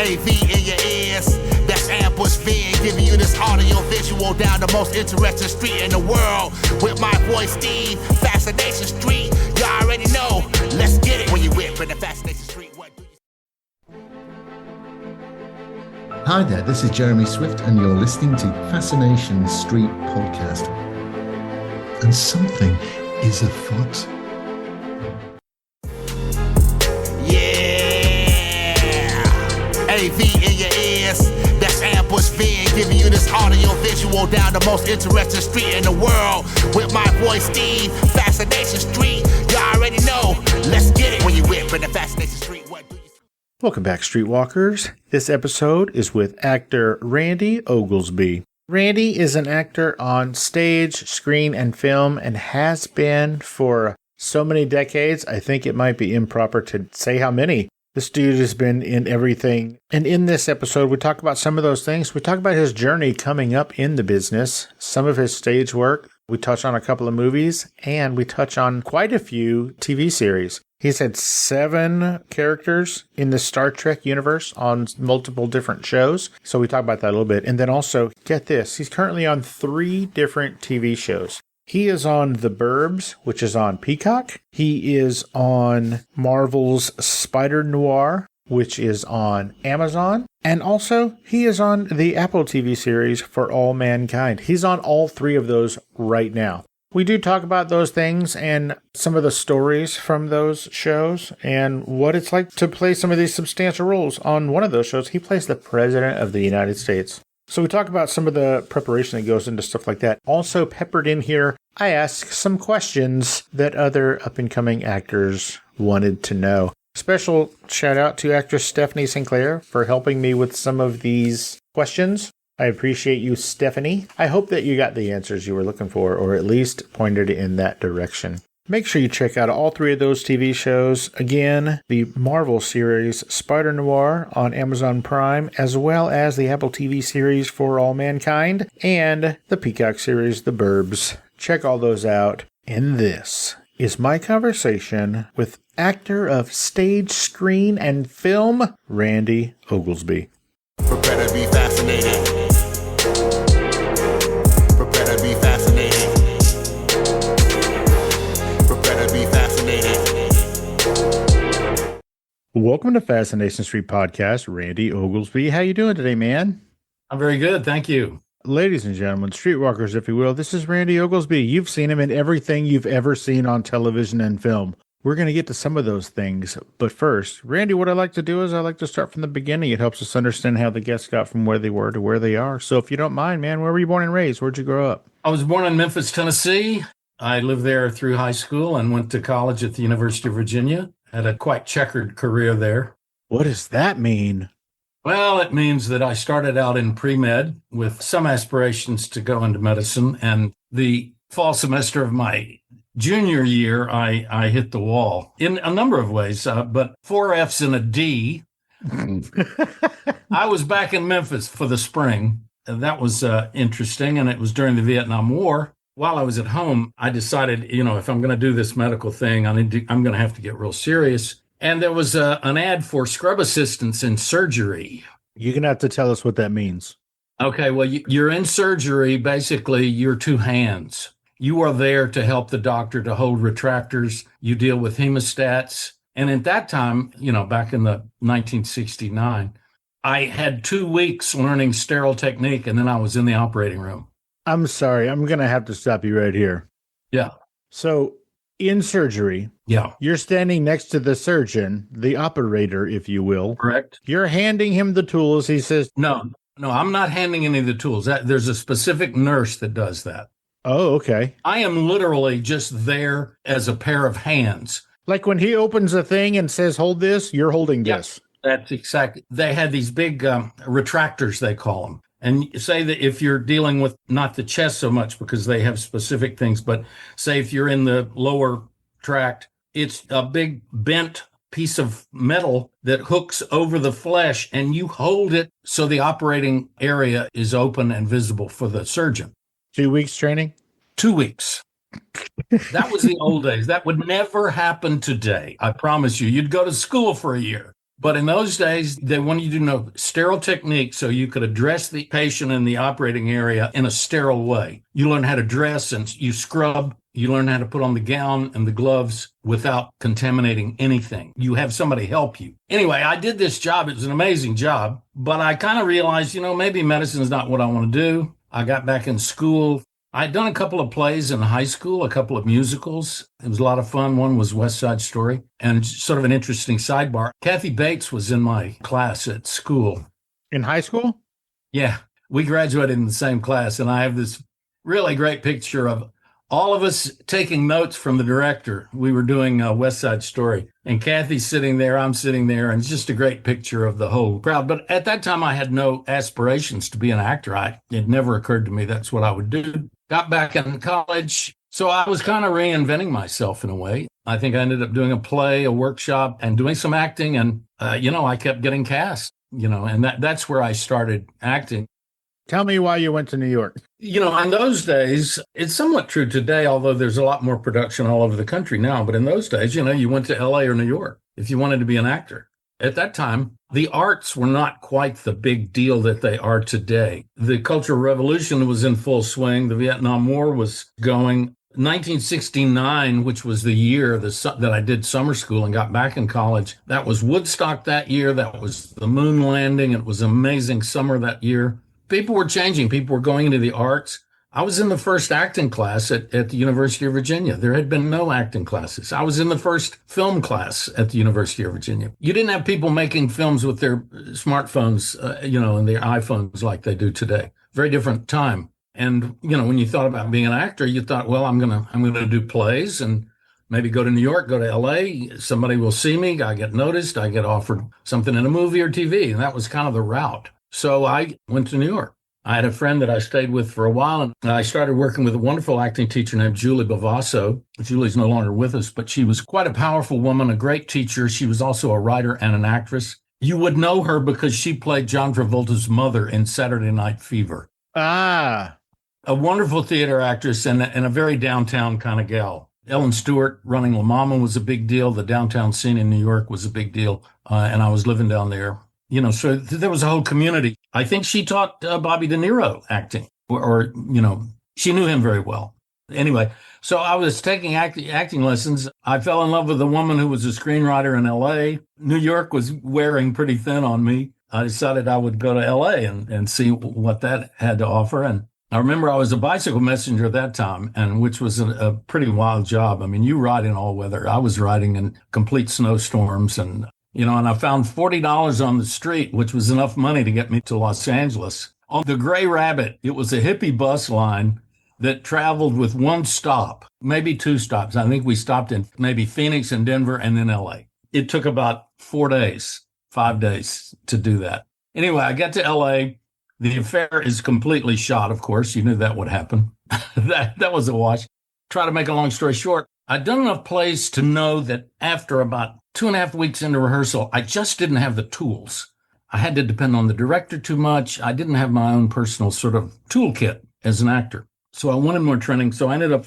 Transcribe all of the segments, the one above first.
AV in your ears, that's Ambush being giving you this audio visual down the most interesting street in the world. With my voice, Steve, Fascination Street. You already know, let's get it. When you whip in the Fascination Street, what do you... Hi there, this is Jeremy Swift, and you're listening to Fascination Street Podcast. And something is afoot. AV in your ears, that's Ambush being giving you this audio visual down the most interesting street in the world. With my voice, Steve, Fascination Street. You already know, let's get it. When you whip in the Fascination Street, what do you... Welcome back, Streetwalkers. This episode is with actor Randy Oglesby. Randy is an actor on stage, screen, and film, and has been for so many decades, I think it might be improper to say how many. This dude has been in everything. And in this episode, we talk about some of those things. We talk about his journey coming up in the business, some of his stage work. We touch on a couple of movies, and we touch on quite a few TV series. He's had 7 characters in the Star Trek universe on multiple different shows. So we talk about that a little bit. And then also, get this, he's currently on 3 different TV shows. He is on The Burbs, which is on Peacock. He is on Marvel's Noir, which is on Amazon. And also, he is on the Apple TV series For All Mankind. He's on all 3 of those right now. We do talk about those things and some of the stories from those shows and what it's like to play some of these substantial roles. On one of those shows, he plays the President of the United States. So we talk about some of the preparation that goes into stuff like that. Also peppered in here, I ask some questions that other up-and-coming actors wanted to know. Special shout out to actress Stephanie Sinclair for helping me with some of these questions. I appreciate you, Stephanie. I hope that you got the answers you were looking for, or at least pointed in that direction. Make sure you check out all 3 of those TV shows. Again, the Marvel series Noir on Amazon Prime, as well as the Apple TV series For All Mankind, and the Peacock series The Burbs. Check all those out. And this is my conversation with actor of stage, screen, and film, Randy Oglesby. Prepare to be fascinated. Prepare to be fascinated. Prepare to be fascinated. Welcome to Fascination Street Podcast, Randy Oglesby. How you doing today, man? I'm very good, thank you. Ladies and gentlemen, streetwalkers, if you will, this is Randy Oglesby. You've seen him in everything you've ever seen on television and film. We're going to get to some of those things. But first, Randy, what I like to do is I like to start from the beginning. It helps us understand how the guests got from where they were to where they are. So if you don't mind, man, where were you born and raised? Where'd you grow up? I was born in Memphis, Tennessee. I lived there through high school and went to college at the University of Virginia. Had a quite checkered career there. What does that mean? Well, it means that I started out in pre-med with some aspirations to go into medicine. And the fall semester of my junior year, I hit the wall in a number of ways, but 4 Fs and a D. I was back in Memphis for the spring. That was interesting, and it was during the Vietnam War. While I was at home, I decided, if I'm going to do this medical thing, I'm going to have to get real serious. And there was an ad for scrub assistants in surgery. You're going to have to tell us what that means. Okay, well, you're in surgery, basically, your 2 hands. You are there to help the doctor to hold retractors. You deal with hemostats. And at that time, back in the 1969, I had 2 weeks learning sterile technique, and then I was in the operating room. I'm sorry. I'm going to have to stop you right here. Yeah. So in surgery, you're standing next to the surgeon, the operator, if you will. Correct. You're handing him the tools. He says, No, I'm not handing any of the tools. There's a specific nurse that does that. Oh, okay. I am literally just there as a pair of hands. Like when he opens a thing and says, hold this, you're holding this. That's exactly. They had these big retractors, they call them. And say that if you're dealing with not the chest so much because they have specific things, but say if you're in the lower tract, it's a big bent piece of metal that hooks over the flesh and you hold it so the operating area is open and visible for the surgeon. 2 weeks training? 2 weeks. That was the old days. That would never happen today. I promise you. You'd go to school for a year. But in those days, they wanted you to know sterile technique so you could address the patient in the operating area in a sterile way. You learn how to dress and you scrub. You learn how to put on the gown and the gloves without contaminating anything. You have somebody help you. Anyway, I did this job. It was an amazing job, but I kind of realized, maybe medicine is not what I want to do. I got back in school. I'd done a couple of plays in high school, a couple of musicals. It was a lot of fun. One was West Side Story. And sort of an interesting sidebar, Kathy Bates was in my class at school. In high school? Yeah, we graduated in the same class. And I have this really great picture of all of us taking notes from the director. We were doing West Side Story. And Kathy's sitting there, I'm sitting there, and it's just a great picture of the whole crowd. But at that time, I had no aspirations to be an actor. It never occurred to me that's what I would do. Got back in college. So I was kind of reinventing myself in a way. I think I ended up doing a play, a workshop, and doing some acting. And, I kept getting cast, and that's where I started acting. Tell me why you went to New York. In those days, it's somewhat true today, although there's a lot more production all over the country now. But in those days, you went to LA or New York if you wanted to be an actor. At that time, the arts were not quite the big deal that they are today. The Cultural Revolution was in full swing. The Vietnam War was going. 1969, which was the year that I did summer school and got back in college, that was Woodstock that year. That was the moon landing. It was an amazing summer that year. People were changing. People were going into the arts. I was in the first acting class at the University of Virginia. There had been no acting classes. I was in the first film class at the University of Virginia. You didn't have people making films with their smartphones, and their iPhones like they do today. Very different time. And, when you thought about being an actor, you thought, well, I'm going to do plays and maybe go to New York, go to LA. Somebody will see me. I get noticed. I get offered something in a movie or TV. And that was kind of the route. So I went to New York. I had a friend that I stayed with for a while, and I started working with a wonderful acting teacher named Julie Bavasso. Julie's no longer with us, but she was quite a powerful woman, a great teacher. She was also a writer and an actress. You would know her because she played John Travolta's mother in Saturday Night Fever. Ah. A wonderful theater actress and a very downtown kind of gal. Ellen Stewart running La Mama was a big deal. The downtown scene in New York was a big deal, and I was living down there. So there was a whole community. I think she taught Bobby De Niro acting, or she knew him very well. Anyway, so I was taking acting lessons. I fell in love with a woman who was a screenwriter in L.A. New York was wearing pretty thin on me. I decided I would go to L.A. and see what that had to offer. And I remember I was a bicycle messenger at that time, and which was a pretty wild job. I mean, you ride in all weather. I was riding in complete snowstorms and I found $40 on the street, which was enough money to get me to Los Angeles. On the Gray Rabbit, it was a hippie bus line that traveled with one stop, maybe two stops. I think we stopped in maybe Phoenix and Denver and then LA. It took about 5 days to do that. Anyway, I got to LA. The affair is completely shot, of course. You knew that would happen. That was a wash. Try to make a long story short, I'd done enough plays to know that after about 2.5 weeks into rehearsal, I just didn't have the tools. I had to depend on the director too much. I didn't have my own personal sort of toolkit as an actor. So I wanted more training. So I ended up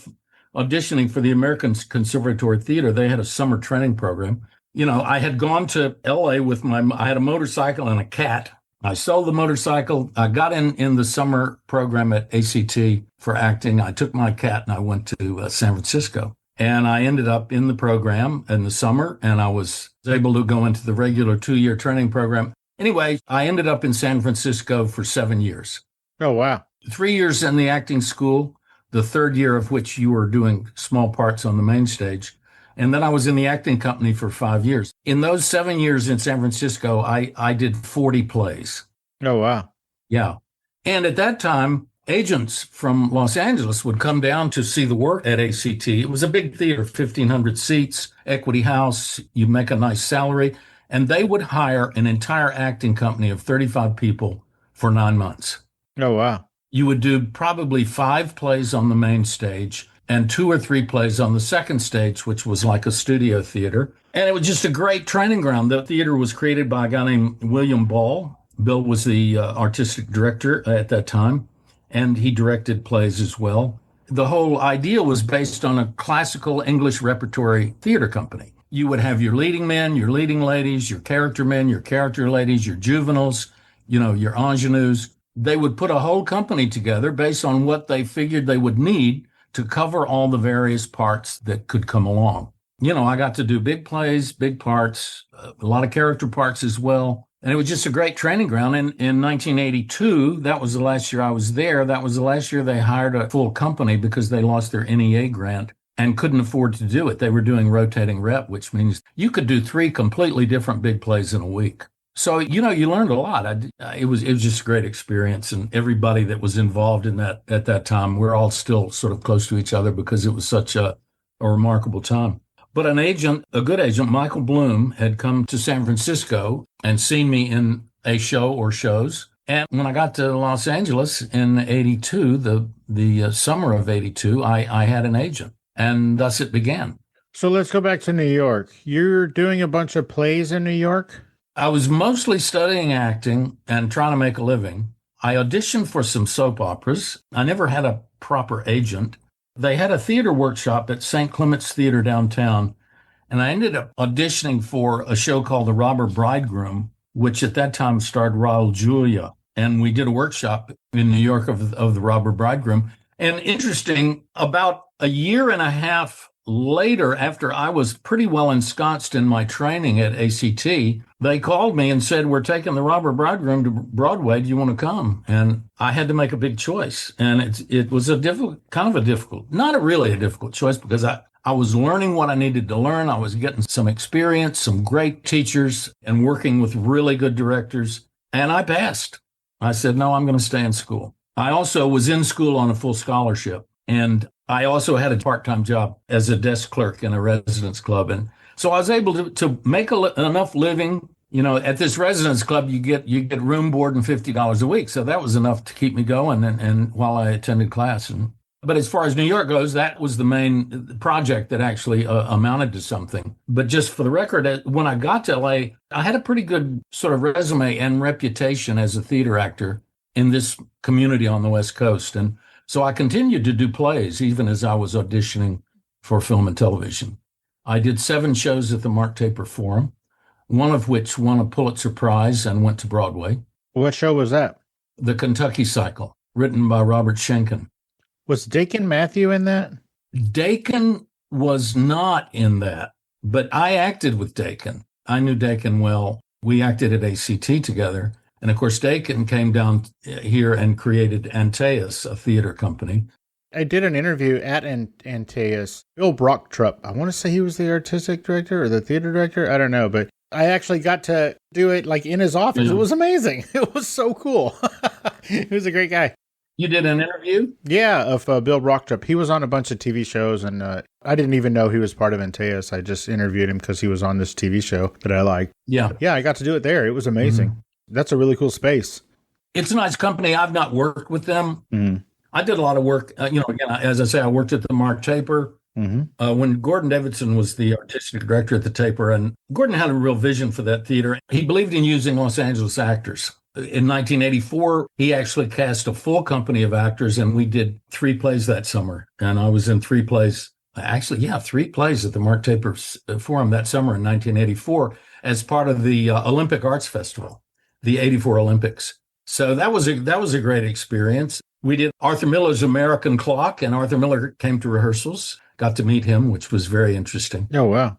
auditioning for the American Conservatory Theater. They had a summer training program. I had gone to LA with I had a motorcycle and a cat. I sold the motorcycle. I got in the summer program at ACT for acting. I took my cat and I went to San Francisco. And I ended up in the program in the summer, and I was able to go into the regular 2-year training program. Anyway, I ended up in San Francisco for 7 years. Oh, wow. 3 years in the acting school, the third year of which you were doing small parts on the main stage. And then I was in the acting company for 5 years. In those 7 years in San Francisco, I did 40 plays. Oh, wow. Yeah. And at that time, agents from Los Angeles would come down to see the work at ACT. It was a big theater, 1,500 seats, equity house. You make a nice salary. And they would hire an entire acting company of 35 people for 9 months. Oh, wow. You would do probably 5 plays on the main stage and 2 or 3 plays on the second stage, which was like a studio theater. And it was just a great training ground. The theater was created by a guy named William Ball. Bill was the artistic director at that time. And he directed plays as well. The whole idea was based on a classical English repertory theater company. You would have your leading men, your leading ladies, your character men, your character ladies, your juveniles, your ingenues. They would put a whole company together based on what they figured they would need to cover all the various parts that could come along. I got to do big plays, big parts, a lot of character parts as well. And it was just a great training ground. In 1982, that was the last year I was there. That was the last year they hired a full company because they lost their NEA grant and couldn't afford to do it. They were doing rotating rep, which means you could do 3 completely different big plays in a week. So, you learned a lot. It was just a great experience. And everybody that was involved in that at that time, we're all still sort of close to each other because it was such a remarkable time. But an agent, a good agent, Michael Bloom, had come to San Francisco and seen me in a show or shows. And when I got to Los Angeles in 82, the summer of 82, I had an agent. And thus it began. So let's go back to New York. You're doing a bunch of plays in New York? I was mostly studying acting and trying to make a living. I auditioned for some soap operas. I never had a proper agent. They had a theater workshop at St. Clement's Theater downtown, and I ended up auditioning for a show called The Robber Bridegroom, which at that time starred Raul Julia. And we did a workshop in New York of The Robber Bridegroom. And interesting, about a year and a half later, after I was pretty well ensconced in my training at ACT, they called me and said, "We're taking The Robber Bridegroom to Broadway. Do you want to come?" And I had to make a big choice. And it was not really a difficult choice because I was learning what I needed to learn. I was getting some experience, some great teachers, and working with really good directors. And I passed. I said, no, I'm going to stay in school. I also was in school on a full scholarship. And I also had a part-time job as a desk clerk in a residence club. And so I was able to make enough living. At this residence club, you get room, board, and $50 a week. So that was enough to keep me going and while I attended class. But as far as New York goes, that was the main project that actually amounted to something. But just for the record, when I got to LA, I had a pretty good sort of resume and reputation as a theater actor in this community on the West Coast. And so I continued to do plays even as I was auditioning for film and television. I did 7 shows at the Mark Taper Forum, one of which won a Pulitzer Prize and went to Broadway. What show was that? The Kentucky Cycle, written by Robert Schenken. Was Dakin Matthew in that? Dakin was not in that, but I acted with Dakin. I knew Dakin well. We acted at ACT together. And of course, Dakin came down here and created Antaeus, a theater company. I did an interview at Antaeus. Bill Brocktrup, I want to say he was the artistic director or the theater director. I don't know, but I actually got to do it like in his office. Yeah. It was amazing. It was so cool. He was a great guy. You did an interview? Yeah, of Bill Brocktrup. He was on a bunch of TV shows, and I didn't even know he was part of Antaeus. I just interviewed him because he was on this TV show that I like. Yeah. Yeah, I got to do it there. It was amazing. Mm-hmm. That's a really cool space. It's a nice company. I've not worked with them. Mm-hmm. I did a lot of work. Again, as I say, I worked at the Mark Taper. Mm-hmm. When Gordon Davidson was the artistic director at the Taper, and Gordon had a real vision for that theater. He believed in using Los Angeles actors. In 1984, he actually cast a full company of actors, and we did 3 plays that summer. And I was in 3 plays, 3 plays at the Mark Taper Forum that summer in 1984 as part of the Olympic Arts Festival, the 84 Olympics. So that was a great experience. We did Arthur Miller's American Clock, and Arthur Miller came to rehearsals. Got to meet him, which was very interesting. Oh, wow.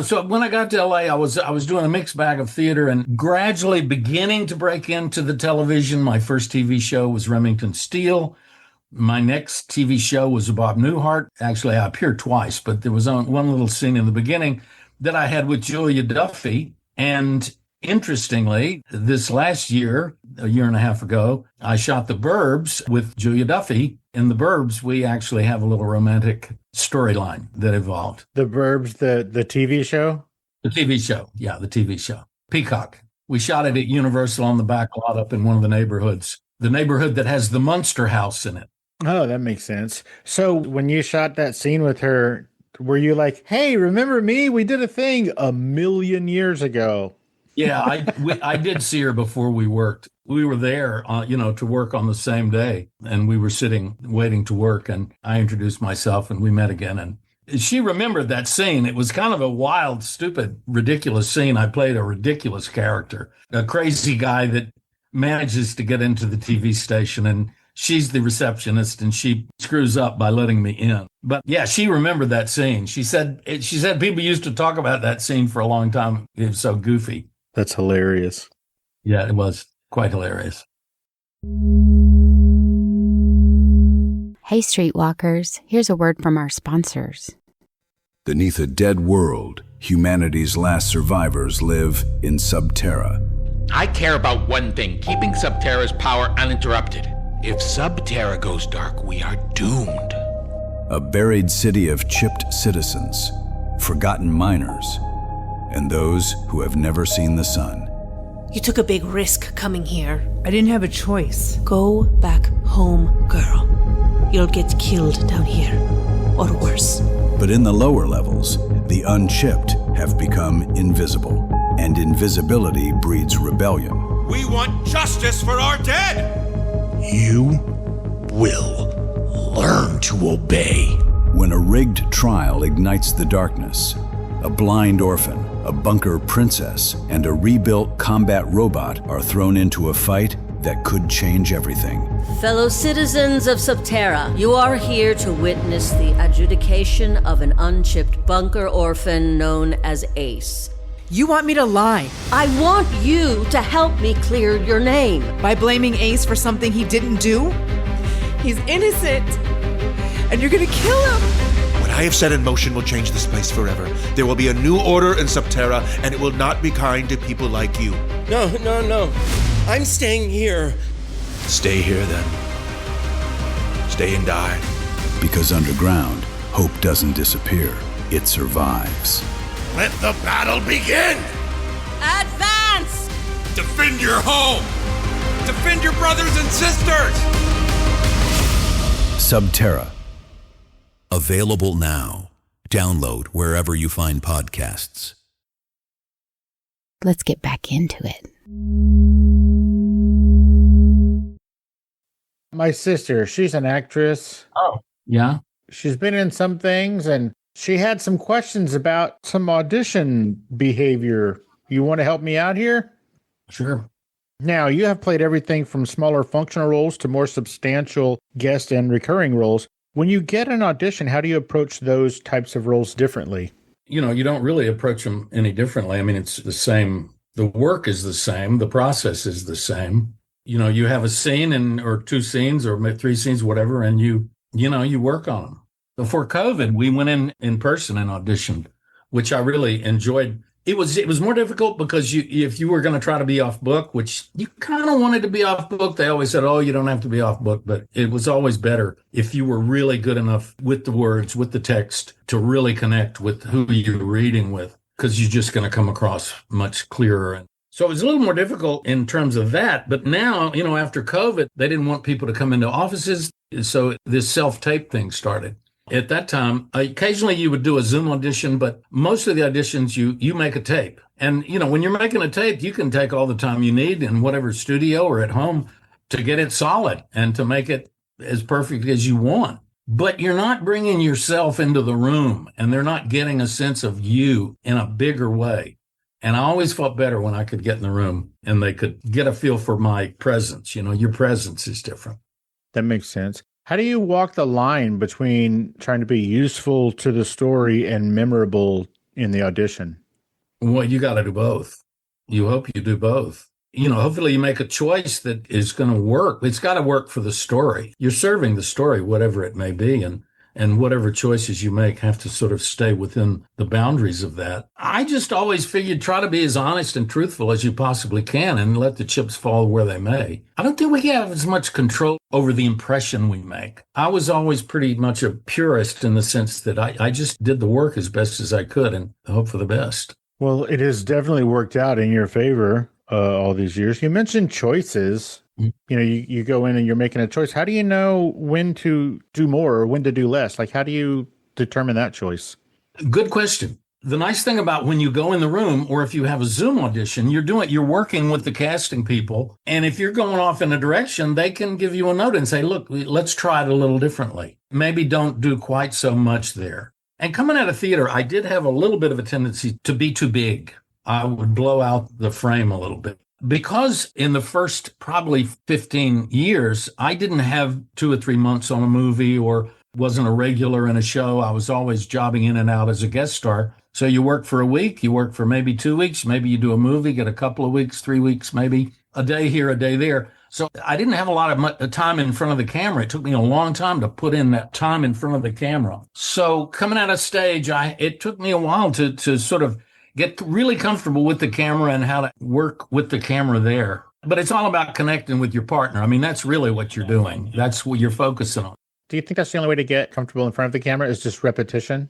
So when I got to LA, I was doing a mixed bag of theater and gradually beginning to break into the television. My first TV show was Remington Steele. My next TV show was Bob Newhart. Actually, I appeared twice, but there was one little scene in the beginning that I had with Julia Duffy. And interestingly, this last year, a year and a half ago, I shot The Burbs with Julia Duffy. In The Burbs, we actually have a little romantic storyline that evolved. The Burbs, the TV show? The TV show. Yeah, the TV show. Peacock. We shot it at Universal on the back lot up in one of the neighborhoods. The neighborhood that has the Munster House in it. Oh, that makes sense. So when you shot that scene with her, were you like, hey, remember me? We did a thing 1,000,000 years ago. Yeah, I did see her before we worked. We were there, to work on the same day, and we were sitting waiting to work. And I introduced myself, and we met again. And She remembered that scene. It was kind of a wild, stupid, ridiculous scene. I played a ridiculous character, a crazy guy that manages to get into the TV station, and she's the receptionist, and she screws up by letting me in. But yeah, she remembered that scene. She said people used to talk about that scene for a long time. It was so goofy. That's hilarious. Yeah, it was quite hilarious. Hey, Streetwalkers, here's a word from our sponsors. Beneath a dead world, humanity's last survivors live in Subterra. I care about one thing, keeping Subterra's power uninterrupted. If Subterra goes dark, we are doomed. A buried city of chipped citizens, forgotten miners, and those who have never seen the sun. You took a big risk coming here. I didn't have a choice. Go back home, girl. You'll get killed down here, or worse. But in the lower levels, the unchipped have become invisible, and invisibility breeds rebellion. We want justice for our dead! You will learn to obey. When a rigged trial ignites the darkness, a blind orphan, a bunker princess, and a rebuilt combat robot are thrown into a fight that could change everything. Fellow citizens of Subterra, you are here to witness the adjudication of an unchipped bunker orphan known as Ace. You want me to lie? I want you to help me clear your name. By blaming Ace for something he didn't do? He's innocent, and you're gonna kill him. What I have set in motion will change this place forever. There will be a new order in Subterra, and it will not be kind to people like you. No. I'm staying here. Stay here, then. Stay and die. Because underground, hope doesn't disappear. It survives. Let the battle begin! Advance! Defend your home! Defend your brothers and sisters! Subterra. Available now. Download wherever you find podcasts. Let's get back into it. My sister, she's an actress. Oh, yeah? She's been in some things, and she had some questions about some audition behavior. You want to help me out here? Sure. Now, you have played everything from smaller functional roles to more substantial guest and recurring roles. When you get an audition, how do you approach those types of roles differently? You don't really approach them any differently. I mean, it's the same. The work is the same. The process is the same. You have a scene or two scenes or three scenes, whatever, and you work on them. Before COVID, we went in person and auditioned, which I really enjoyed. It was more difficult because if you were going to try to be off book, which you kind of wanted to be off book, they always said, oh, you don't have to be off book. But it was always better if you were really good enough with the words, with the text, to really connect with who you're reading with, because you're just going to come across much clearer. So it was a little more difficult in terms of that. But now, after COVID, they didn't want people to come into offices. So this self-tape thing started. At that time, occasionally you would do a Zoom audition, but most of the auditions, you make a tape. And, when you're making a tape, you can take all the time you need in whatever studio or at home to get it solid and to make it as perfect as you want. But you're not bringing yourself into the room, and they're not getting a sense of you in a bigger way. And I always felt better when I could get in the room and they could get a feel for my presence. Your presence is different. That makes sense. How do you walk the line between trying to be useful to the story and memorable in the audition? Well, you got to do both. You hope you do both. Hopefully you make a choice that is going to work. It's got to work for the story. You're serving the story, whatever it may be. And whatever choices you make have to sort of stay within the boundaries of that. I just always figured try to be as honest and truthful as you possibly can and let the chips fall where they may. I don't think we have as much control over the impression we make. I was always pretty much a purist in the sense that I just did the work as best as I could and hope for the best. Well, it has definitely worked out in your favor all these years. You mentioned choices. You go in and you're making a choice. How do you know when to do more or when to do less? Like, how do you determine that choice? Good question. The nice thing about when you go in the room or if you have a Zoom audition, you're working with the casting people. And if you're going off in a direction, they can give you a note and say, look, let's try it a little differently. Maybe don't do quite so much there. And coming out of theater, I did have a little bit of a tendency to be too big. I would blow out the frame a little bit. Because in the first probably 15 years, I didn't have 2 or 3 months on a movie or wasn't a regular in a show. I was always jobbing in and out as a guest star. So you work for a week, you work for maybe 2 weeks, maybe you do a movie, get a couple of weeks, 3 weeks, maybe a day here, a day there. So I didn't have a lot of time in front of the camera. It took me a long time to put in that time in front of the camera. So coming out of stage, it took me a while to sort of get really comfortable with the camera and how to work with the camera there. But it's all about connecting with your partner. I mean, that's really what you're doing. That's what you're focusing on. Do you think that's the only way to get comfortable in front of the camera is just repetition?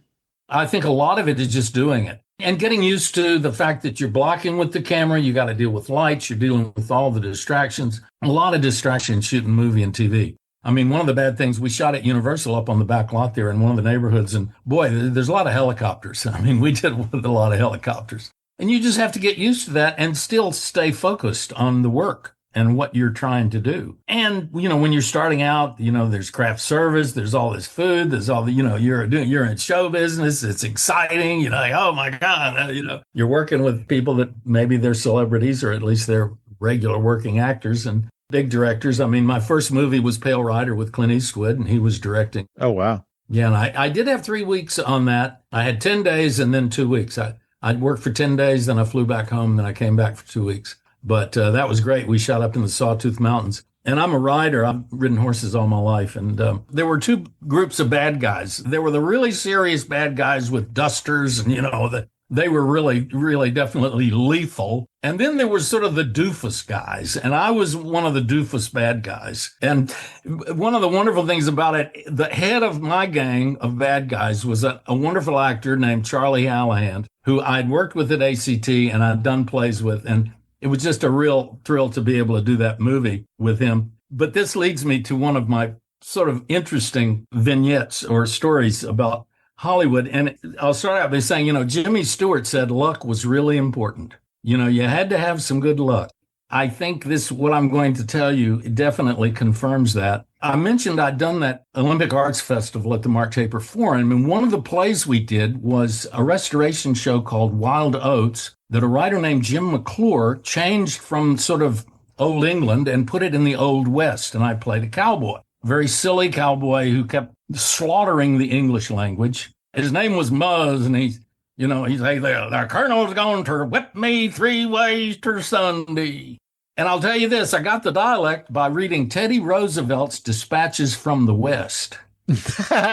I think a lot of it is just doing it and getting used to the fact that you're blocking with the camera. You got to deal with lights. You're dealing with all the distractions, a lot of distractions shooting movie and TV. I mean, one of the bad things, we shot at Universal up on the back lot there in one of the neighborhoods. And boy, there's a lot of helicopters. I mean, we did with a lot of helicopters. And you just have to get used to that and still stay focused on the work and what you're trying to do. And, when you're starting out, there's craft service, there's all this food, there's all the, you're in show business. It's exciting. Like, oh my God, you're working with people that maybe they're celebrities or at least they're regular working actors and big directors. I mean, my first movie was Pale Rider with Clint Eastwood, and he was directing. Oh, wow. Yeah, and I did have 3 weeks on that. I had 10 days and then 2 weeks. I'd worked for 10 days, then I flew back home, and then I came back for 2 weeks. But that was great. We shot up in the Sawtooth Mountains. And I'm a rider. I've ridden horses all my life. And there were 2 groups of bad guys. There were the really serious bad guys with dusters, and, they were really, really definitely lethal. And then there was sort of the doofus guys. And I was one of the doofus bad guys. And one of the wonderful things about it, the head of my gang of bad guys was a wonderful actor named Charlie Hallahan, who I'd worked with at ACT and I'd done plays with. And it was just a real thrill to be able to do that movie with him. But this leads me to one of my sort of interesting vignettes or stories about Hollywood. And I'll start out by saying, Jimmy Stewart said luck was really important. You had to have some good luck. I think what I'm going to tell you definitely confirms that. I mentioned I'd done that Olympic Arts Festival at the Mark Taper Forum. And one of the plays we did was a restoration show called Wild Oats that a writer named Jim McClure changed from sort of Old England and put it in the Old West. And I played a cowboy, very silly cowboy who kept slaughtering the English language. His name was Muzz, and he's like, the colonel's going to whip me 3 ways to Sunday. And I'll tell you this, I got the dialect by reading Teddy Roosevelt's Dispatches from the West.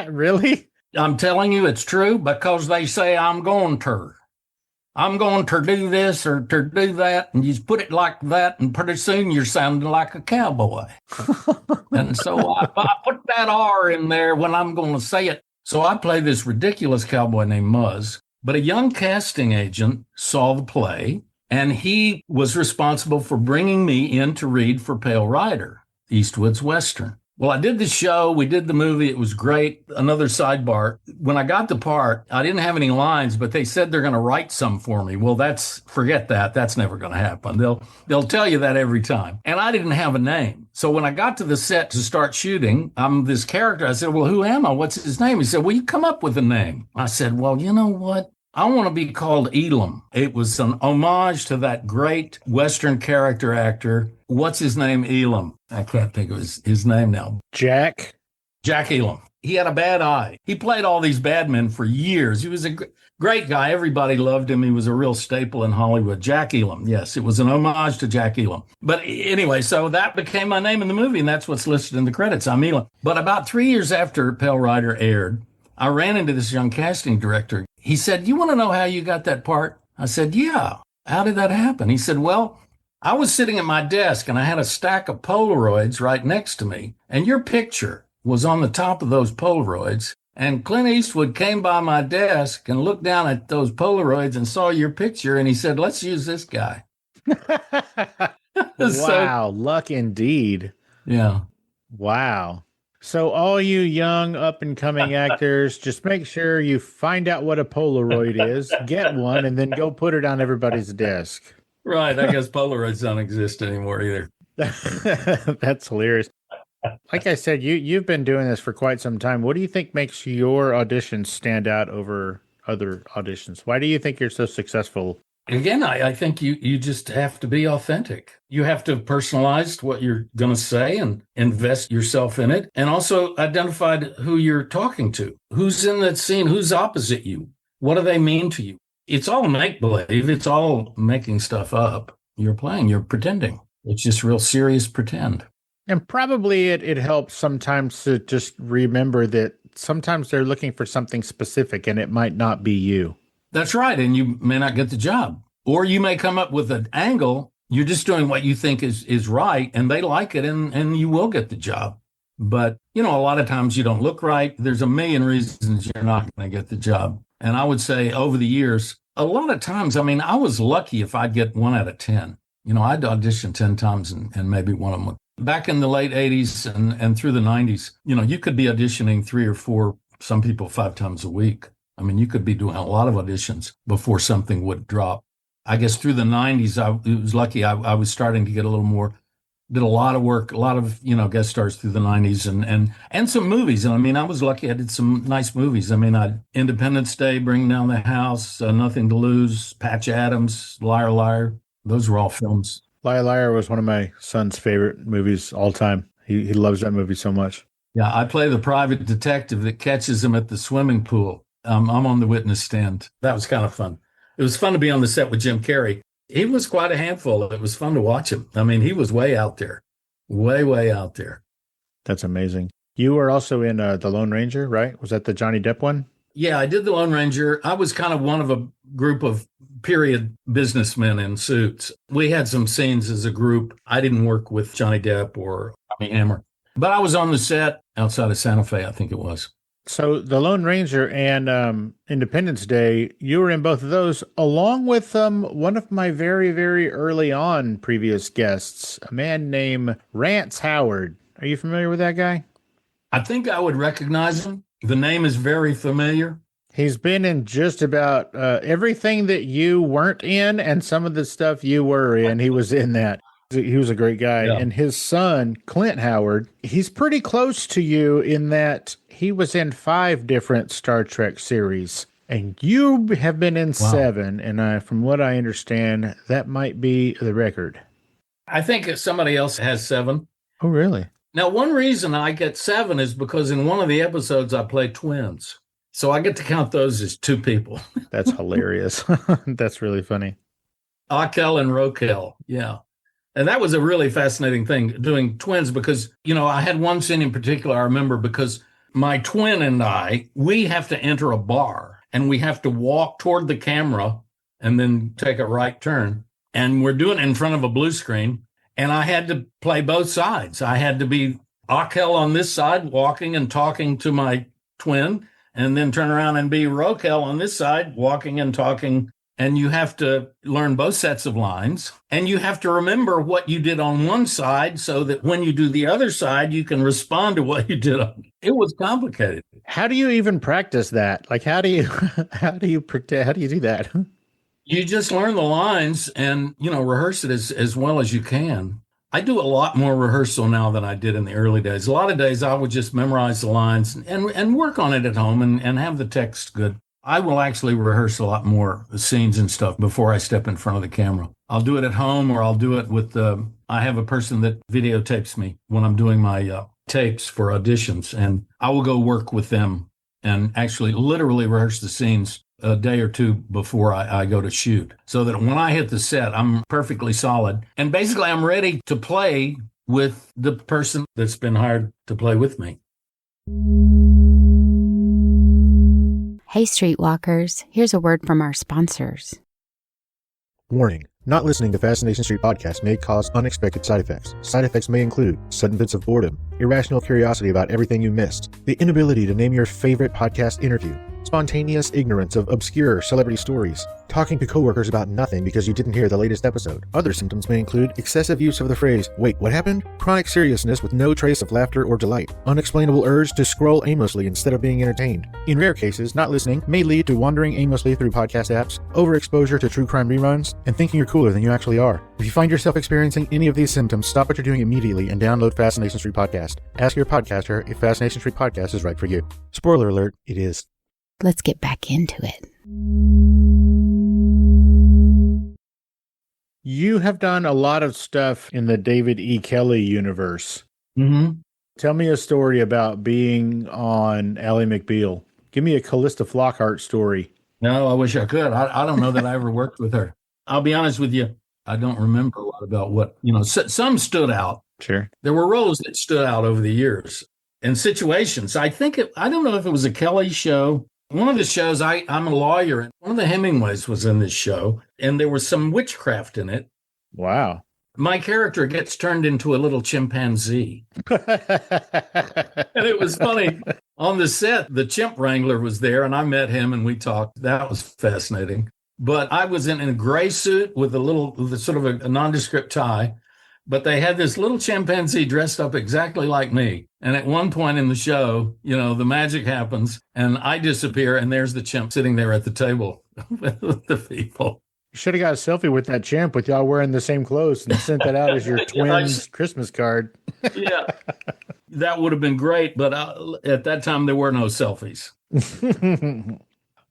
Really? I'm telling you it's true because they say I'm going to do this or to do that, and you put it like that, and pretty soon you're sounding like a cowboy. And so I put that R in there when I'm going to say it. So I play this ridiculous cowboy named Muzz, but a young casting agent saw the play, and he was responsible for bringing me in to read for Pale Rider, Eastwood's Western. Well, I did the show. We did the movie. It was great. Another sidebar. When I got the part, I didn't have any lines, but they said they're going to write some for me. Well, forget that. That's never going to happen. They'll tell you that every time. And I didn't have a name. So when I got to the set to start shooting, I'm this character. I said, well, who am I? What's his name? He said, well, you come up with a name. I said, well, you know what? I want to be called Elam. It was an homage to that great Western character actor. What's his name? Elam. I can't think of his name now. Jack Elam. He had a bad eye. He played all these bad men for years. He was a great guy. Everybody loved him. He was a real staple in Hollywood. Jack Elam. Yes, it was an homage to Jack Elam. But anyway, so that became my name in the movie, and that's what's listed in the credits. I'm Elam. But about 3 years after Pale Rider aired, I ran into this young casting director. He said, you want to know how you got that part? I said, yeah. How did that happen? He said, well, I was sitting at my desk and I had a stack of Polaroids right next to me, and your picture was on the top of those Polaroids. And Clint Eastwood came by my desk and looked down at those Polaroids and saw your picture, and he said, let's use this guy. Wow, luck indeed. Yeah. Wow. So all you young up-and-coming actors, just make sure you find out what a Polaroid is, get one, and then go put it on everybody's desk. Right. I guess Polaroids don't exist anymore either. That's hilarious. Like I said, you've been doing this for quite some time. What do you think makes your auditions stand out over other auditions? Why do you think you're so successful? Again, I think you just have to be authentic. You have to have personalized what you're going to say and invest yourself in it, and also identified who you're talking to, who's in that scene, who's opposite you, what do they mean to you. It's all make-believe. It's all making stuff up. You're playing, you're pretending. It's just real serious pretend. And probably it helps sometimes to just remember that sometimes they're looking for something specific and it might not be you. That's right. And you may not get the job. Or you may come up with an angle. You're just doing what you think is right, and they like it, and you will get the job. But, a lot of times you don't look right. There's a million reasons you're not going to get the job. And I would say over the years, a lot of times, I was lucky if I'd get 1 out of 10. I'd audition 10 times and maybe one of them. Back in the late 80s and through the 90s, you could be auditioning 3 or 4, some people 5 times a week. You could be doing a lot of auditions before something would drop. I guess through the 90s, it was lucky I was starting to get a little more, did a lot of work, a lot of, guest stars through the 90s and some movies. And I was lucky I did some nice movies. Independence Day, Bring Down the House, Nothing to Lose, Patch Adams, Liar Liar. Those were all films. Liar Liar was one of my son's favorite movies all time. He loves that movie so much. Yeah, I play the private detective that catches him at the swimming pool. I'm on the witness stand. That was kind of fun. It was fun to be on the set with Jim Carrey. He was quite a handful. It was fun to watch him. He was way out there, way out there. That's amazing. You were also in The Lone Ranger, right? Was that the Johnny Depp one? Yeah, I did The Lone Ranger. I was kind of one of a group of period businessmen in suits. We had some scenes as a group. I didn't work with Johnny Depp or Armie Hammer, but I was on the set outside of Santa Fe, I think it was. So The Lone Ranger and Independence Day, you were in both of those, along with one of my very, very early on previous guests, a man named Rance Howard. Are you familiar with that guy? I think I would recognize him. The name is very familiar. He's been in just about everything that you weren't in and some of the stuff you were in. He was in that. He was a great guy. Yeah. And his son, Clint Howard, he's pretty close to you in that he was in 5 different Star Trek series. And you have been in 7. And from what I understand, that might be the record. I think somebody else has 7. Oh, really? Now, one reason I get 7 is because in one of the episodes I play twins. So I get to count those as 2 people. That's hilarious. That's really funny. Akel and Rokel. Yeah. And that was a really fascinating thing, doing twins, because, I had one scene in particular I remember, because my twin and I, we have to enter a bar and we have to walk toward the camera and then take a right turn. And we're doing it in front of a blue screen. And I had to play both sides. I had to be Akel on this side, walking and talking to my twin, and then turn around and be Rokel on this side, walking and talking. And you have to learn both sets of lines, and you have to remember what you did on one side so that when you do the other side, you can respond to what you did on. It was complicated. How do you even practice that? Like, how do you do that? You just learn the lines and, rehearse it as well as you can. I do a lot more rehearsal now than I did in the early days. A lot of days I would just memorize the lines and work on it at home and have the text good. I will actually rehearse a lot more scenes and stuff before I step in front of the camera. I'll do it at home, or I'll do it with, I have a person that videotapes me when I'm doing my tapes for auditions, and I will go work with them and actually literally rehearse the scenes a day or 2 before I go to shoot, so that when I hit the set, I'm perfectly solid. And basically, I'm ready to play with the person that's been hired to play with me. Hey, Streetwalkers, here's a word from our sponsors. Warning. Not listening to Fascination Street podcast may cause unexpected side effects. Side effects may include sudden fits of boredom, irrational curiosity about everything you missed, the inability to name your favorite podcast interview, spontaneous ignorance of obscure celebrity stories, talking to coworkers about nothing because you didn't hear the latest episode. Other symptoms may include excessive use of the phrase, "Wait, what happened?" Chronic seriousness with no trace of laughter or delight, unexplainable urge to scroll aimlessly instead of being entertained. In rare cases, not listening may lead to wandering aimlessly through podcast apps, overexposure to true crime reruns, and thinking you're cooler than you actually are. If you find yourself experiencing any of these symptoms, stop what you're doing immediately and download Fascination Street Podcast. Ask your podcaster if Fascination Street Podcast is right for you. Spoiler alert, it is. Let's get back into it. You have done a lot of stuff in the David E. Kelly universe. Mm-hmm. Tell me a story about being on Ally McBeal. Give me a Callista Flockhart story. No, I wish I could. I don't know that I ever worked with her. I'll be honest with you. I don't remember a lot about what, some stood out. Sure. There were roles that stood out over the years and situations. I don't know if it was a Kelly show. One of the shows, I'm a lawyer, and one of the Hemingways was in this show, and there was some witchcraft in it. Wow. My character gets turned into a little chimpanzee. And it was funny. On the set, the chimp wrangler was there, and I met him, and we talked. That was fascinating. But I was in a gray suit with sort of a nondescript tie. But they had this little chimpanzee dressed up exactly like me. And at one point in the show, the magic happens and I disappear and there's the chimp sitting there at the table with the people. You should have got a selfie with that chimp with y'all wearing the same clothes and sent that out as your twins' Christmas card. Yeah, that would have been great. But at that time, there were no selfies.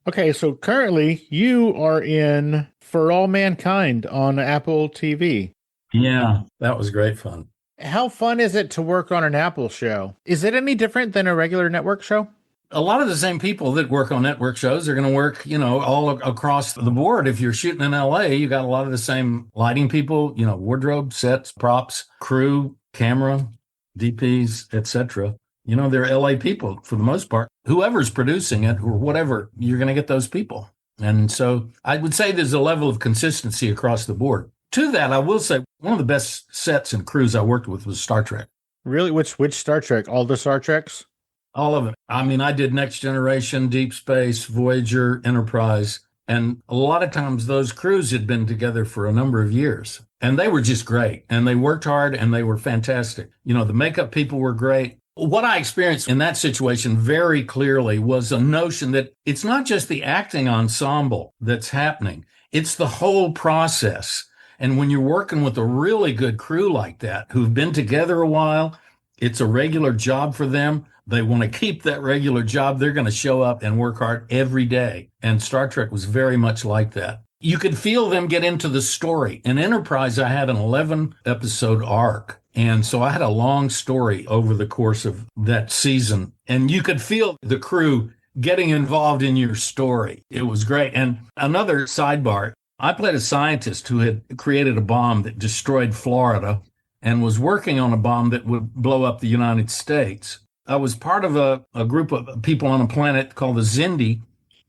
Okay, so currently you are in For All Mankind on Apple TV. Yeah, that was great fun. How fun is it to work on an Apple show? Is it any different than a regular network show? A lot of the same people that work on network shows are going to work, all across the board. If you're shooting in LA, you got a lot of the same lighting people, wardrobe, sets, props, crew, camera, DPs, etc. They're LA people for the most part. Whoever's producing it or whatever, you're going to get those people. And so I would say there's a level of consistency across the board. To that, I will say one of the best sets and crews I worked with was Star Trek. Really? Which Star Trek? All the Star Treks? All of it. I mean, I did Next Generation, Deep Space, Voyager, Enterprise. And a lot of times those crews had been together for a number of years. And they were just great. And they worked hard and they were fantastic. The makeup people were great. What I experienced in that situation very clearly was a notion that it's not just the acting ensemble that's happening. It's the whole process. And when you're working with a really good crew like that, who've been together a while, it's a regular job for them. They want to keep that regular job. They're going to show up and work hard every day. And Star Trek was very much like that. You could feel them get into the story. In Enterprise, I had an 11-episode arc. And so I had a long story over the course of that season. And you could feel the crew getting involved in your story. It was great. And another sidebar, I played a scientist who had created a bomb that destroyed Florida and was working on a bomb that would blow up the United States. I was part of a group of people on a planet called the Xindi,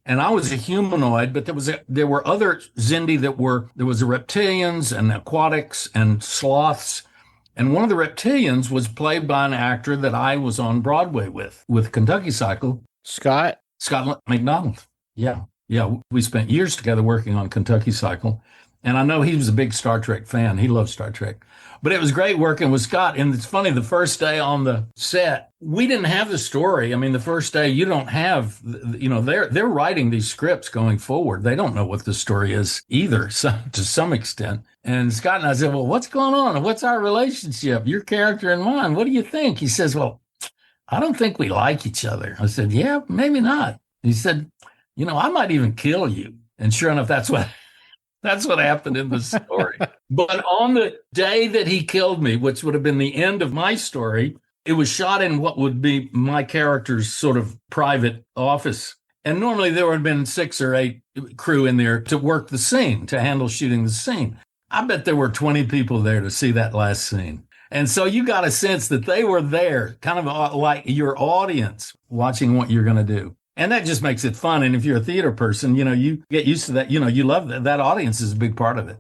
and I was a humanoid, but there were other Xindi there was reptilians and aquatics and sloths. And one of the reptilians was played by an actor that I was on Broadway with Kentucky Cycle. Scott McDonald. Yeah, we spent years together working on Kentucky Cycle. And I know he was a big Star Trek fan. He loved Star Trek. But it was great working with Scott. And it's funny, the first day on the set, we didn't have the story. I mean, the first day you don't have, they're writing these scripts going forward. They don't know what the story is either, to some extent. And Scott and I said, well, what's going on? What's our relationship? Your character and mine. What do you think? He says, well, I don't think we like each other. I said, yeah, maybe not. He said, I might even kill you. And sure enough, that's what happened in the story. But on the day that he killed me, which would have been the end of my story, it was shot in what would be my character's sort of private office. And normally there would have been 6 or 8 crew in there to work the scene, to handle shooting the scene. I bet there were 20 people there to see that last scene. And so you got a sense that they were there, kind of like your audience watching what you're going to do. And that just makes it fun. And if you're a theater person, you get used to that. You love that. That audience is a big part of it.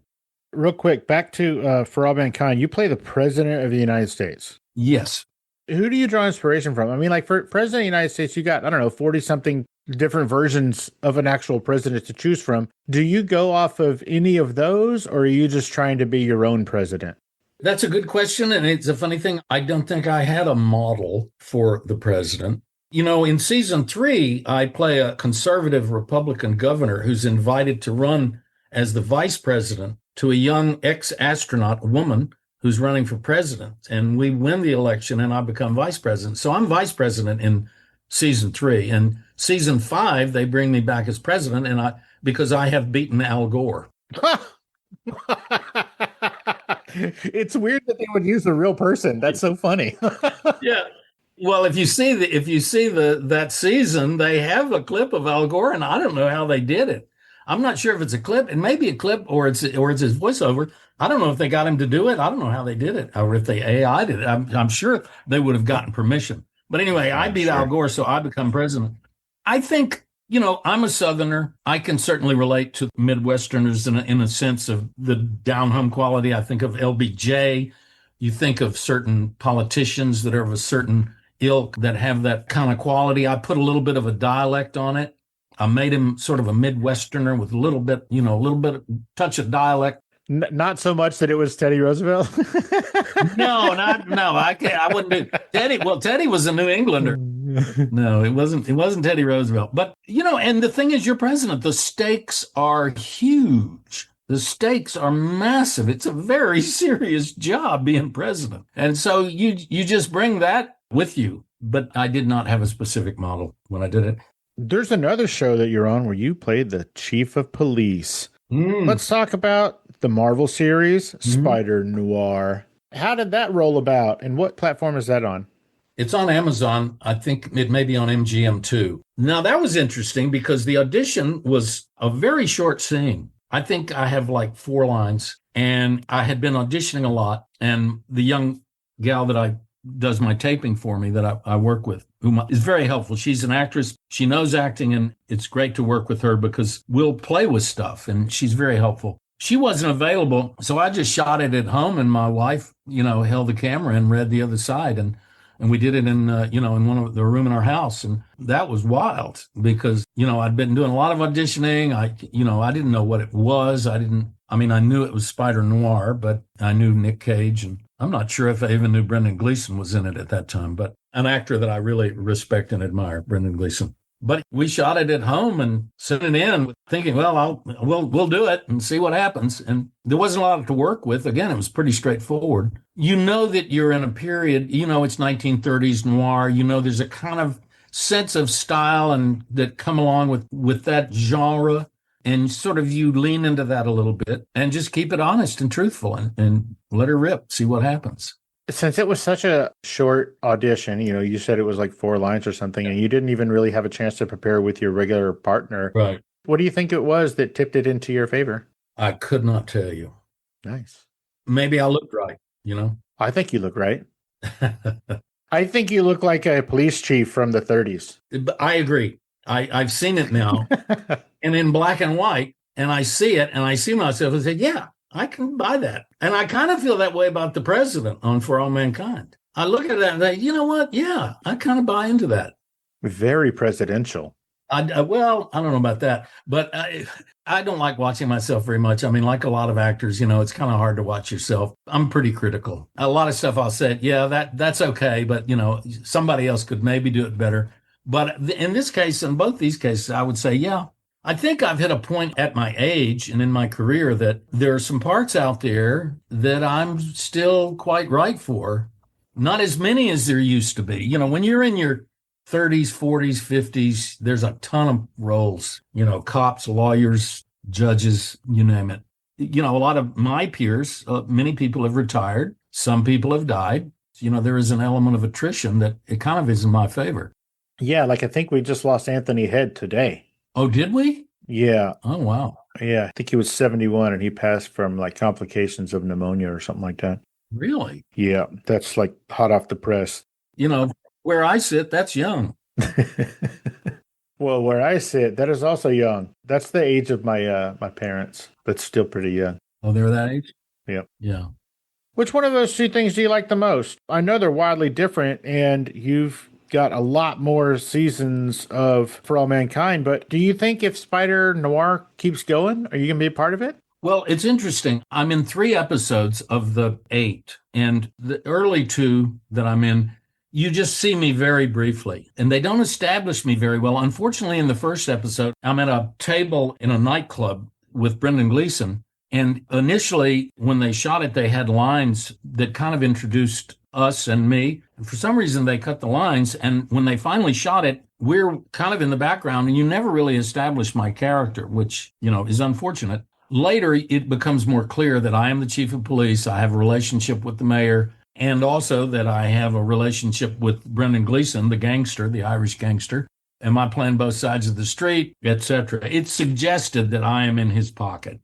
Real quick, back to For All Mankind. You play the President of the United States. Yes. Who do you draw inspiration from? I mean, like for President of the United States, you got, 40-something different versions of an actual president to choose from. Do you go off of any of those, or are you just trying to be your own president? That's a good question. And it's a funny thing. I don't think I had a model for the president. In season 3, I play a conservative Republican governor who's invited to run as the vice president to a young ex-astronaut woman who's running for president. And we win the election and I become vice president. So I'm vice president in season 3. And season 5, they bring me back as president because I have beaten Al Gore. It's weird that they would use a real person. That's so funny. Yeah. Well, if you see that season, they have a clip of Al Gore, and I don't know how they did it. I'm not sure if it's a clip. It may be a clip or it's his voiceover. I don't know if they got him to do it. I don't know how they did it, or if they AI'd it. I'm sure they would have gotten permission. But anyway, I beat Al Gore, so I become president. I think, I'm a Southerner. I can certainly relate to Midwesterners in a sense of the down-home quality. I think of LBJ. You think of certain politicians that are of a certain ilk that have that kind of quality. I put a little bit of a dialect on it. I made him sort of a Midwesterner with a little bit touch of dialect. Not so much that it was Teddy Roosevelt. No, I wouldn't do Teddy. Well, Teddy was a New Englander. No, it wasn't Teddy Roosevelt. But, and the thing is, you're president. The stakes are huge. The stakes are massive. It's a very serious job being president. And so you just bring that with you. But I did not have a specific model when I did it. There's another show that you're on where you played the chief of police. Let's talk about the Marvel series, Spider Noir. How did that roll about, and what platform is that on? It's on Amazon. I think it may be on MGM too. Now, that was interesting because the audition was a very short scene. I think I have like 4 lines, and I had been auditioning a lot. And the young gal that does my taping for me that I work with, who is very helpful. She's an actress. She knows acting, and it's great to work with her because we'll play with stuff, and she's very helpful. She wasn't available, so I just shot it at home, and my wife, held the camera and read the other side, and we did it in one of the room in our house, and that was wild because I'd been doing a lot of auditioning. I didn't know what it was. I knew it was Spider Noir, but I knew Nick Cage, and I'm not sure if I even knew Brendan Gleeson was in it at that time, but an actor that I really respect and admire, Brendan Gleeson. But we shot it at home and sent it in thinking, well, we'll do it and see what happens. And there wasn't a lot to work with. Again, it was pretty straightforward. That you're in a period, it's 1930s noir. There's a kind of sense of style and that come along with that genre. And sort of you lean into that a little bit and just keep it honest and truthful and let her rip, see what happens. Since it was such a short audition, you said it was like 4 lines or something, and you didn't even really have a chance to prepare with your regular partner. Right. What do you think it was that tipped it into your favor? I could not tell you. Nice. Maybe I looked right, I think you look right. I think you look like a police chief from the 30s. I agree. I've seen it now and in black and white, and I see it and I see myself and say, yeah, I can buy that. And I kind of feel that way about the president on For All Mankind. I look at that and say, you know what? Yeah, I kind of buy into that. Very presidential. I don't know about that, but I don't like watching myself very much. I mean, like a lot of actors, it's kind of hard to watch yourself. I'm pretty critical. A lot of stuff I'll say, yeah, that's okay, but, somebody else could maybe do it better. But in this case, in both these cases, I would say, yeah, I think I've hit a point at my age and in my career that there are some parts out there that I'm still quite right for. Not as many as there used to be. When you're in your 30s, 40s, 50s, there's a ton of roles, cops, lawyers, judges, you name it. A lot of my peers, many people have retired. Some people have died. There is an element of attrition that it kind of is in my favor. Yeah, like I think we just lost Anthony Head today. Oh, did we? Yeah. Oh, wow. Yeah, I think he was 71 and he passed from like complications of pneumonia or something like that. Really? Yeah, that's like hot off the press. Where I sit, that's young. Well, where I sit, that is also young. That's the age of my my parents, but still pretty young. Oh, they're that age? Yep. Yeah. Which one of those 2 things do you like the most? I know they're wildly different, and you've got a lot more seasons of For All Mankind, but do you think if Spider Noir keeps going, are you going to be a part of it? Well, it's interesting. I'm in 3 episodes of the 8, and the early 2 that I'm in, you just see me very briefly, and they don't establish me very well. Unfortunately, in the first episode, I'm at a table in a nightclub with Brendan Gleeson, and initially, when they shot it, they had lines that kind of introduced us and me. And for some reason, they cut the lines, and when they finally shot it, we're kind of in the background, and you never really establish my character, which, is unfortunate. Later, it becomes more clear that I am the chief of police. I have a relationship with the mayor, and also that I have a relationship with Brendan Gleeson, the gangster, the Irish gangster. Am I playing both sides of the street, etc.? It's suggested that I am in his pocket.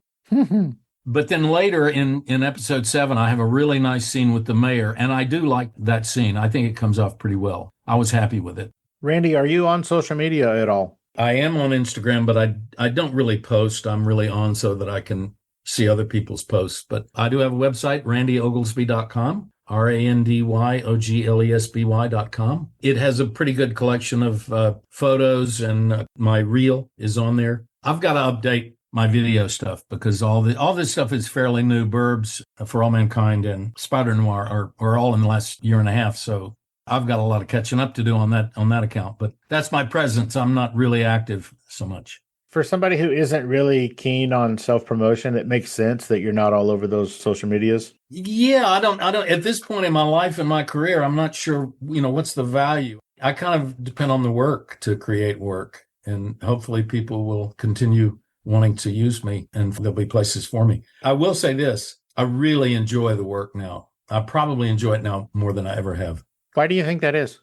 But then later in episode 7, I have a really nice scene with the mayor, and I do like that scene. I think it comes off pretty well. I was happy with it. Randy, are you on social media at all? I am on Instagram, but I don't really post. I'm really on so that I can see other people's posts. But I do have a website, randyoglesby.com, RANDYOGLESBY.com. It has a pretty good collection of photos, and my reel is on there. I've got to update my video stuff because all this stuff is fairly new. Burbs, For All Mankind, and Spider Noir are all in the last year and a half. So I've got a lot of catching up to do on that account. But that's my presence. I'm not really active so much. For somebody who isn't really keen on self-promotion, it makes sense that you're not all over those social medias. Yeah, I don't at this point in my life and my career, I'm not sure, what's the value. I kind of depend on the work to create work, and hopefully people will continue wanting to use me, and there'll be places for me. I will say this, I really enjoy the work now. I probably enjoy it now more than I ever have. Why do you think that is?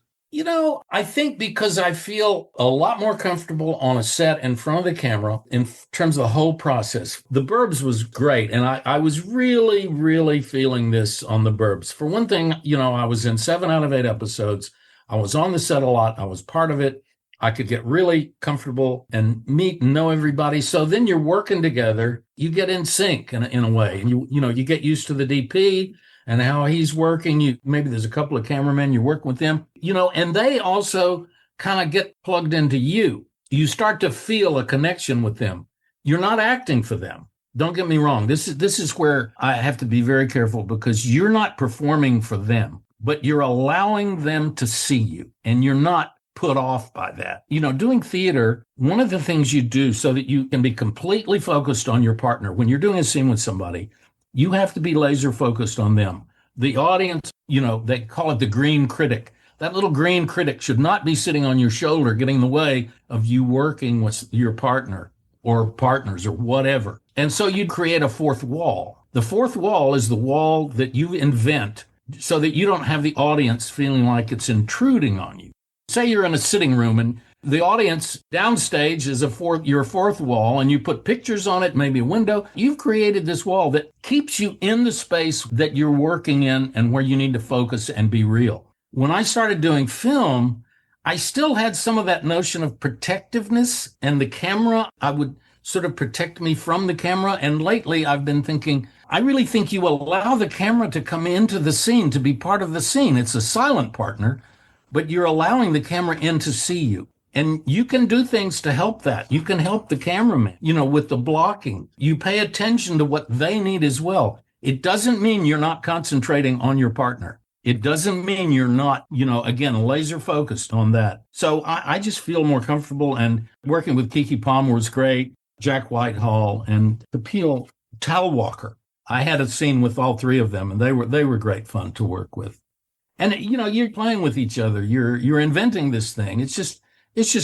I think because I feel a lot more comfortable on a set in front of the camera in terms of the whole process. The Burbs was great, and I was really, really feeling this on the Burbs. For one thing, I was in 7 out of 8 episodes. I was on the set a lot. I was part of it. I could get really comfortable and meet and know everybody. So then you're working together. You get in sync in a way. And you get used to the DP and how he's working. Maybe there's a couple of cameramen, you work with them, and they also kind of get plugged into you. You start to feel a connection with them. You're not acting for them. Don't get me wrong. This is where I have to be very careful, because you're not performing for them, but you're allowing them to see you, and you're not put off by that. Doing theater, one of the things you do so that you can be completely focused on your partner, when you're doing a scene with somebody, you have to be laser focused on them. The audience, they call it the green critic. That little green critic should not be sitting on your shoulder, getting in the way of you working with your partner or partners or whatever. And so you'd create a fourth wall. The fourth wall is the wall that you invent so that you don't have the audience feeling like it's intruding on you. Say you're in a sitting room and the audience downstage is your fourth wall, and you put pictures on it, maybe a window. You've created this wall that keeps you in the space that you're working in and where you need to focus and be real. When I started doing film, I still had some of that notion of protectiveness, and the camera, I would sort of protect me from the camera. And lately I've been thinking, I really think you allow the camera to come into the scene, to be part of the scene. It's a silent partner, but you're allowing the camera in to see you. And you can do things to help that. You can help the cameraman, with the blocking. You pay attention to what they need as well. It doesn't mean you're not concentrating on your partner. It doesn't mean you're not, again, laser focused on that. So I just feel more comfortable, and working with Keke Palmer was great, Jack Whitehall, and Kapil Talwalkar. I had a scene with all 3 of them, and they were great fun to work with. And, you're playing with each other. You're inventing this thing. It's just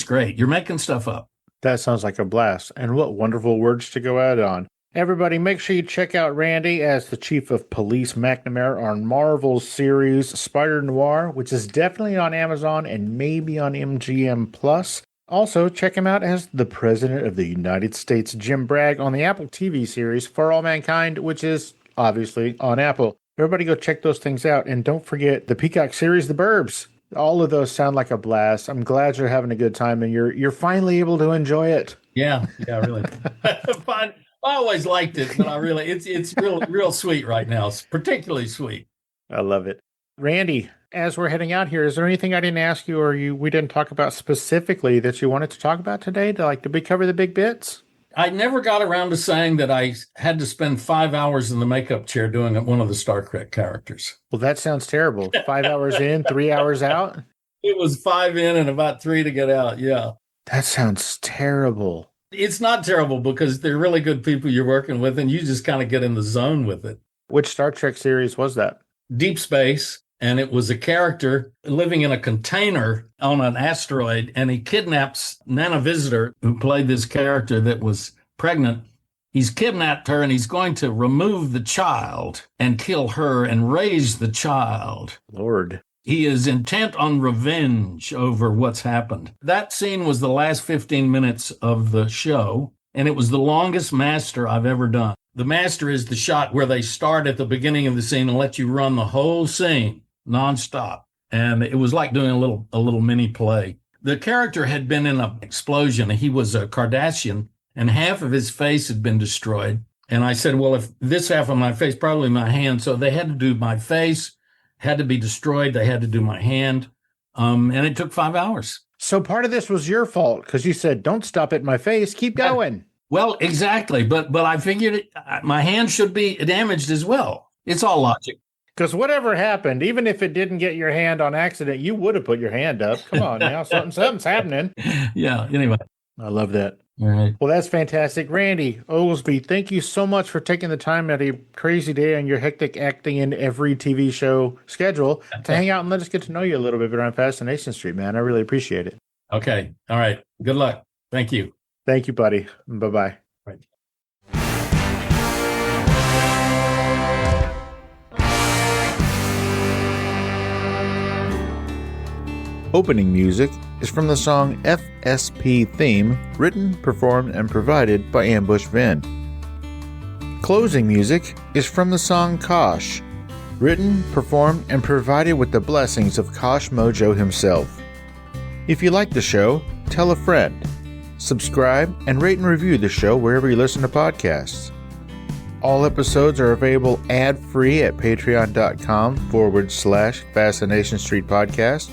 great. You're making stuff up. That sounds like a blast. And what wonderful words to go out on. Everybody, make sure you check out Randy as the Chief of Police McNamara on Marvel's series Spider Noir, which is definitely on Amazon and maybe on MGM+. Also, check him out as the President of the United States, Jim Bragg, on the Apple TV series For All Mankind, which is obviously on Apple. Everybody go check those things out. And don't forget the Peacock series, The Burbs. All of those sound like a blast. I'm glad you're having a good time and you're finally able to enjoy it. Yeah, really. Fun. I always liked it, but it's real sweet right now. It's particularly sweet. I love it. Randy, as we're heading out here, is there anything I didn't ask you or we didn't talk about specifically that you wanted to talk about today? Did we cover the big bits? I never got around to saying that I had to spend 5 hours in the makeup chair doing one of the Star Trek characters. Well, that sounds terrible. 5 hours in, 3 hours out? It was 5 in and about 3 to get out, yeah. That sounds terrible. It's not terrible because they're really good people you're working with, and you just kind of get in the zone with it. Which Star Trek series was that? Deep Space, and it was a character living in a container on an asteroid, and he kidnaps Nana Visitor, who played this character that was pregnant. He's kidnapped her, and he's going to remove the child and kill her and raise the child. Lord. He is intent on revenge over what's happened. That scene was the last 15 minutes of the show, and it was the longest master I've ever done. The master is the shot where they start at the beginning of the scene and let you run the whole scene nonstop. And it was like doing a little mini play. The character had been in an explosion. He was a Kardashian, and half of his face had been destroyed. And I said, well, if this half of my face, probably my hand. So they had to do my face, had to be destroyed. They had to do my hand. And it took 5 hours. So part of this was your fault because you said, don't stop at my face. Keep going. Well, exactly. But I figured my hand should be damaged as well. It's all logic. Because whatever happened, even if it didn't get your hand on accident, you would have put your hand up. Come on now. Something's happening. Yeah. Anyway. I love that. All right. Well, that's fantastic. Randy Oglesby, thank you so much for taking the time out of your crazy day and your hectic acting in every TV show schedule to hang out and let us get to know you a little bit around Fascination Street, man. I really appreciate it. Okay. All right. Good luck. Thank you. Thank you, buddy. Bye-bye. Right. Opening music is from the song FSP Theme, written, performed, and provided by Ambush Vin. Closing music is from the song Kosh, written, performed, and provided with the blessings of Kosh Mojo himself. If you like the show, tell a friend. Subscribe and rate and review the show wherever you listen to podcasts. All episodes are available ad-free at patreon.com/Fascination Street Podcast.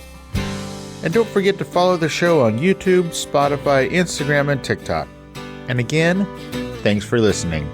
And don't forget to follow the show on YouTube, Spotify, Instagram, and TikTok. And again, thanks for listening.